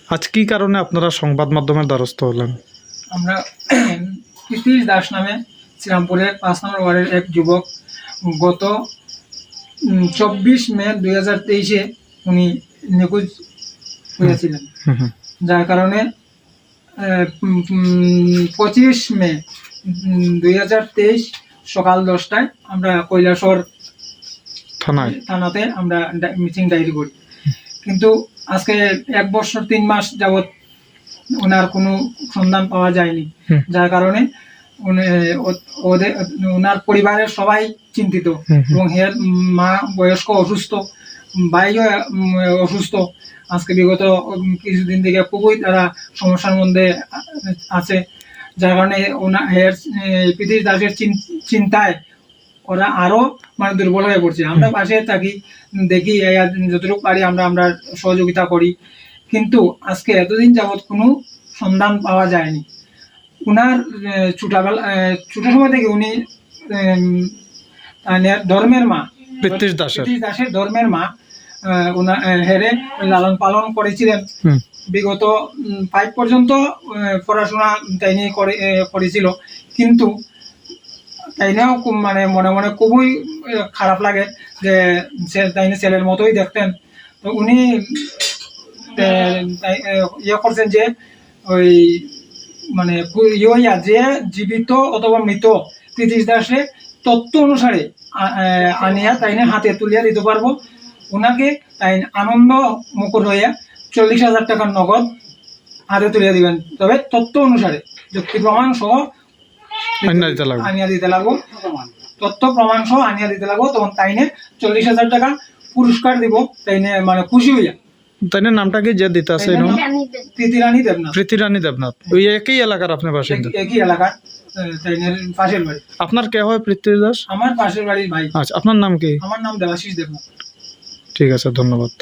আজ কি কারণে আপনারা সংবাদ মাধ্যমের দ্বারস্থ হলেন? আমরা প্রীতিশ দাস নামে শ্রীরামপুরের 5 নম্বর ওয়ার্ডের এক যুবক গত 24 মে 2023-এ উনি নিখোঁজ হয়েছিলেন, যার কারণে 25 মে 2023 সকাল 10টায় আমরা কৈলাসহর থানাতে আমরা মিসিং ডায়েরি করি। কিন্তু আজকে 1 বছর 3 মাস যাবৎ ওনার কোনো সন্ধান পাওয়া যায়নি, যার কারণে ওনার পরিবারের সবাই চিন্তিত এবং এর মা বয়স্ক অসুস্থ, ভাইও অসুস্থ। আজকে বিগত কিছুদিন থেকে খুবই তারা সমস্যার মধ্যে আছে, যার কারণে প্রীতিশ দাসের চিন্তায় ওরা আরো মানে দুর্বল হয়ে পড়ছে। আমরা পাশে থাকি, দেখি যতটুকু পারি আমরা সহযোগিতা করি, কিন্তু আজকে এতদিন যাবৎ কোনো সন্ধান পাওয়া যায়নি। উনার ছোট সময় থেকে উনি ধর্মের মা প্রীতিশ দাসের ধর্মের মা হেরে লালন পালন করেছিলেন। বিগত 5 পর্যন্ত পড়াশোনা তাই নিয়ে করেছিল, কিন্তু তাইনেও মানে মনে মনে খুবই খারাপ লাগে যে তাইনে ছেলের মতোই দেখতেন। তো উনি ইয়ে করছেন যে ওই মানে যে জীবিত অথবা মৃত প্রীতিশ দাসে তথ্য অনুসারে আনিয়া তাইনে হাতে তুলিয়া দিতে পারবো। ওনাকে তাই আনন্দ মুখর হইয়া 40,000 টাকার নগদ হাতে তুলিয়া দিবেন, তবে তথ্য অনুসারে যুক্তি প্রমাণ সহ আনিয়া দিতে লাগবো, তথ্য প্রমাণ সহ আনিয়া দিতে লাগবো। তখন তাইনে 40,000 টাকা পুরস্কার দিব, তাইনে মানে খুশি হইয়া। তাইনে নামটা কি যে দিতে আছে? প্রীতিরানী দেবনাথ। ওই একই এলাকার আপনার বাসিন্দা? একই এলাকার, তাইনের পাশের বাড়ি। আপনার কে হয় প্রীতিশ দাস? আমার পাশের বাড়ির ভাই। আচ্ছা, আপনার নাম কি? আমার নাম দেবাশিস দেবনাথ। ঠিক আছে, ধন্যবাদ।